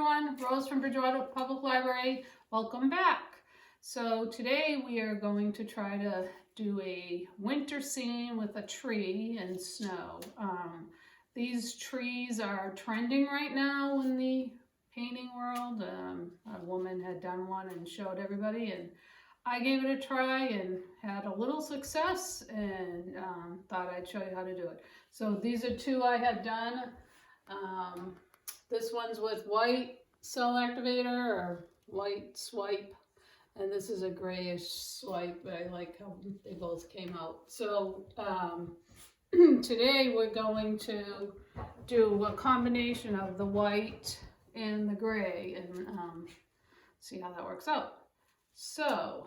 everyone, Rose from Bridgewater Public Library. Welcome back. So today we are going to try to do a winter scene with a tree and snow. These trees are trending right now in the painting world. A woman had done one and showed everybody, and I gave it a try and had a little success, and thought I'd show you how to do it. So these are two I had done. This one's with white cell activator or white swipe, and this is a grayish swipe. I like how they both came out. So today we're going to do a combination of the white and the gray and see how that works out. So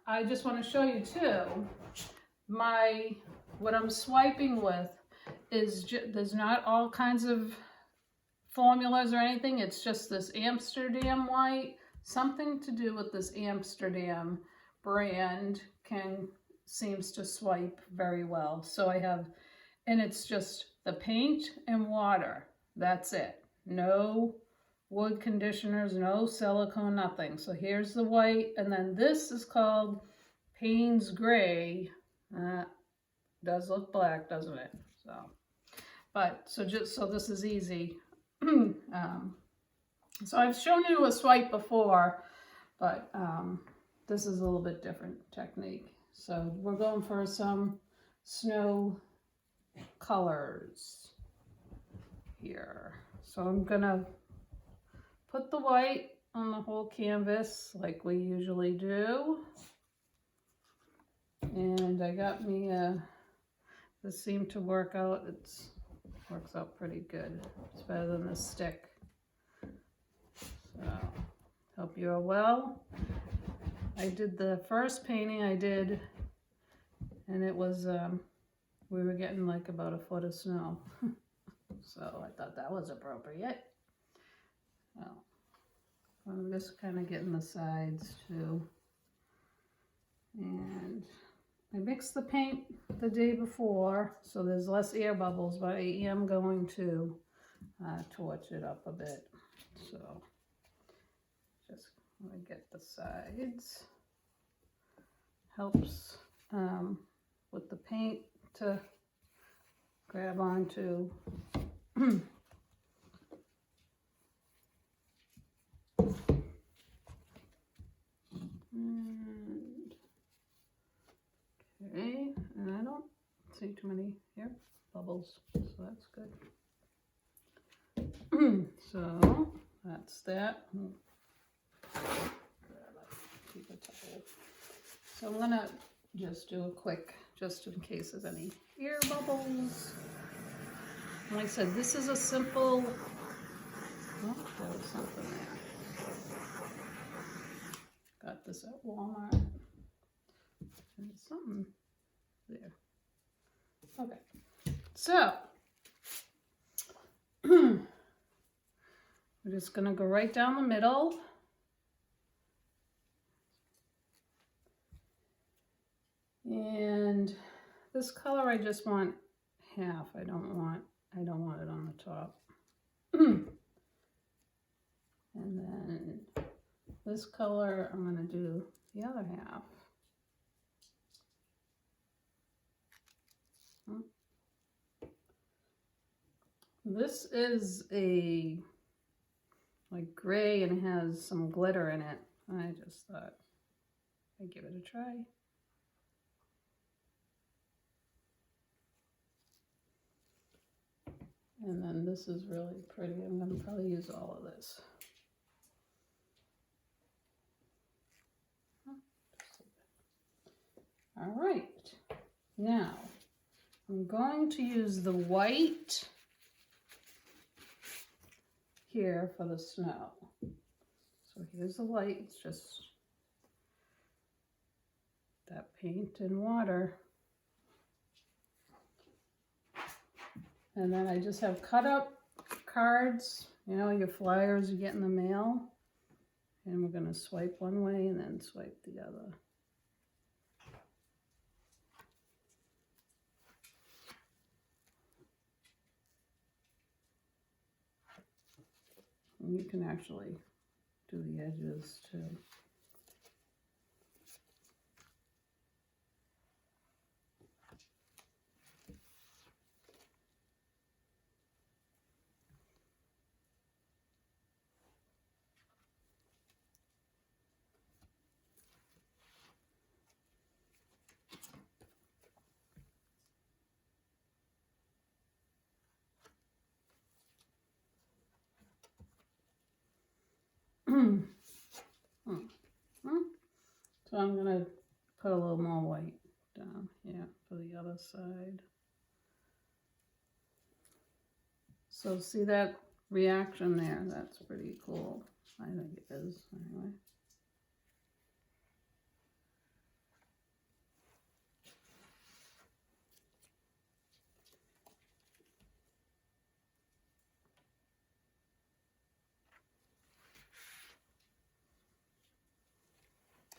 I just want to show you too, what I'm swiping with is there's not all kinds of formulas or anything. It's just this Amsterdam white. Something to do with this Amsterdam brand seems to swipe very well. So I have, and it's just the paint and water. That's it. No wood conditioners, no silicone, nothing. So here's the white, and then this is called Payne's Gray. Does look black, doesn't it? So this is easy. So I've shown you a swipe before, but this is a little bit different technique. So we're going for some snow colors here. So I'm gonna put the white on the whole canvas like we usually do. And I got me this seemed to work out. Works out pretty good. It's better than the stick. So, hope you are well. I did the first painting I did, and it was, we were getting like about a foot of snow. So I thought that was appropriate. Well, I'm just kind of getting the sides too. And I mixed the paint the day before, so there's less air bubbles, but I am going to torch it up a bit. So just want to get the sides. Helps with the paint to grab onto. Okay, and I don't see too many here bubbles, so that's good. So that's that. Keep a towel. So I'm gonna just do a quick, just in case there's any air bubbles. Like I said, this is a simple. Oh, there was something there. Got this at Walmart. And something there. Okay, so we're just gonna go right down the middle. And this color I just want half. I don't want it on the top. And then this color I'm gonna do the other half. This is a like gray and has some glitter in it. I just thought I'd give it a try. And then this is really pretty. I'm going to probably use all of this. All right. Now, I'm going to use the white here for the snow. So here's the white. It's just that paint and water. And then I just have cut up cards, you know, your flyers you get in the mail. And we're going to swipe one way and then swipe the other. And you can actually do the edges too. So I'm going to put a little more white down here for the other side. So see that reaction there? That's pretty cool. I think it is, anyway.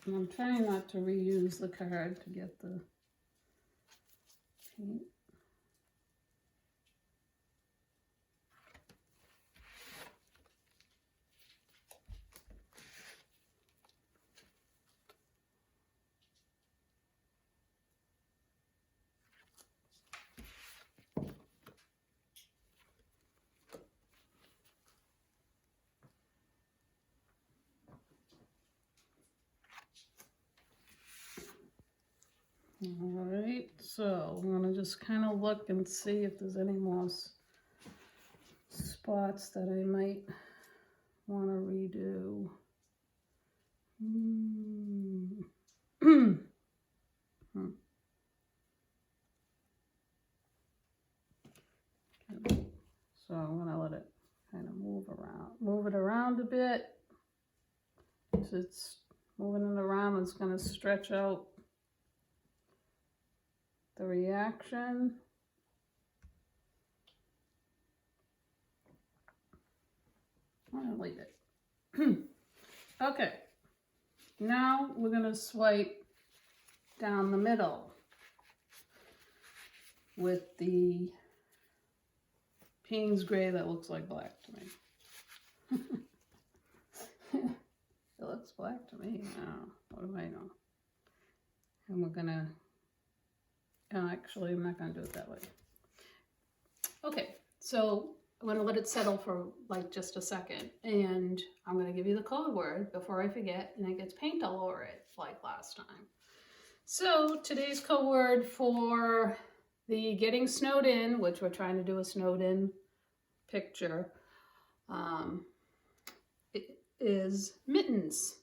And I'm trying not to reuse the card to get the paint. All right, so I'm gonna just kind of look and see if there's any more spots that I might want to redo. So I'm gonna let it kind of move it around a bit. So it's moving it around, it's gonna stretch out the reaction. I'm gonna leave it. Okay, now we're gonna swipe down the middle with the Payne's gray that looks like black to me. It looks black to me. Oh, what do I know? And we're gonna, actually I'm not gonna do it that way. Okay, so I'm gonna let it settle for like just a second, and I'm gonna give you the code word before I forget and it gets paint all over it like last time. So today's code word for the getting snowed in, which we're trying to do a snowed in picture, it is mittens.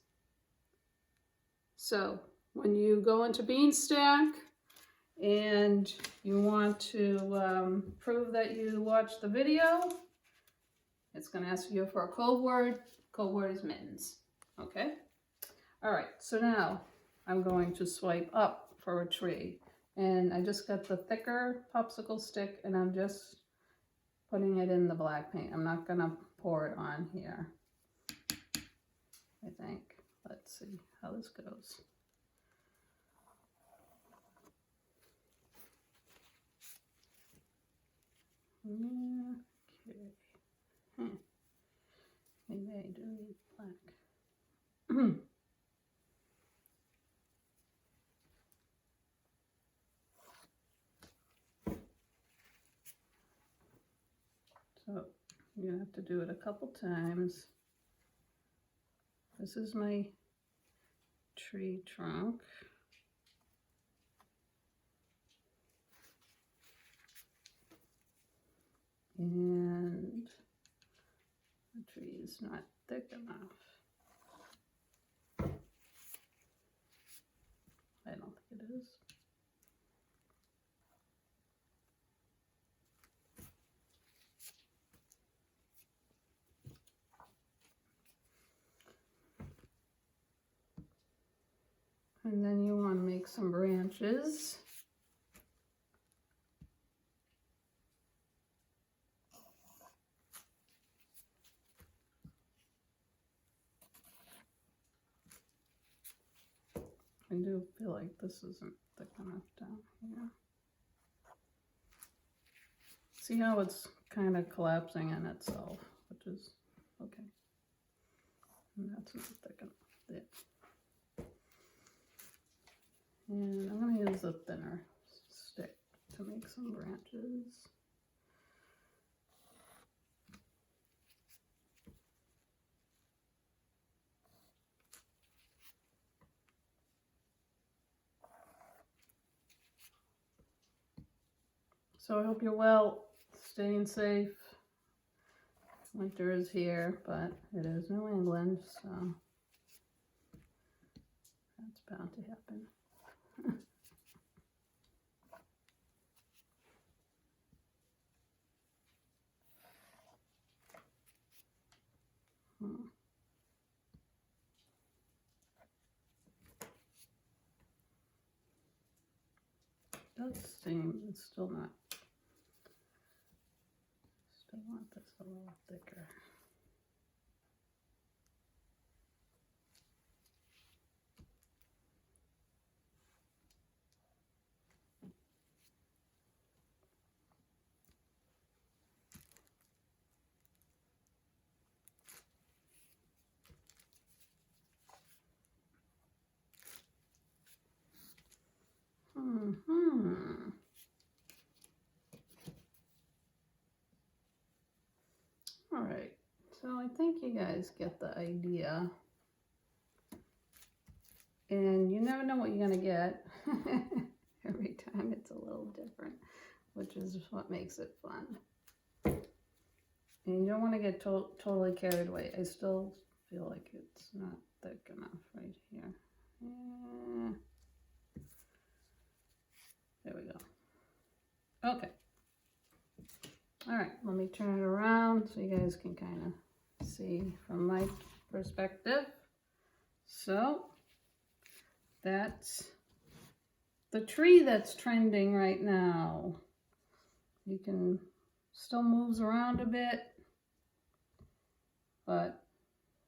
So when you go into Beanstack and you want to prove that you watched the video, it's going to ask you for a code word. Code word is mittens. Okay? All right, so now I'm going to swipe up for a tree. And I just got the thicker popsicle stick and I'm just putting it in the black paint. I'm not going to pour it on here, I think. Let's see how this goes. Okay. Maybe I do need black. So you have to do it a couple times. This is my tree trunk. And the tree is not thick enough. I don't think it is. And then you want to make some branches. I do feel like this isn't thick enough down here. See how it's kind of collapsing in itself, which is okay. And that's not thick enough there. And I'm going to use a thinner stick to make some branches. So I hope you're well, staying safe. Winter is here, but it is New England, so that's bound to happen. Does seem it's still not. Still want this a little thicker. All right, so I think you guys get the idea. And you never know what you're gonna get. Every time it's a little different, which is what makes it fun. And you don't want to get totally carried away. I still feel like it's not thick enough right here. Yeah. There we go. Okay. All right, let me turn it around so you guys can kind of see from my perspective. So that's the tree that's trending right now. You can still moves around a bit, but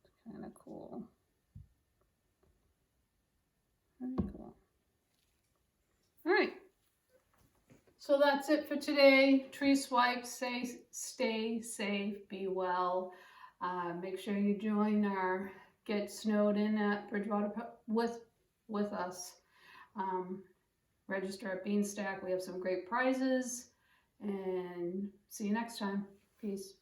it's kind of cool. Very cool. All right. So that's it for today. Tree swipes. Stay safe. Be well. Make sure you join our Get Snowed In at Bridgewater with us. Register at Beanstack. We have some great prizes. And see you next time. Peace.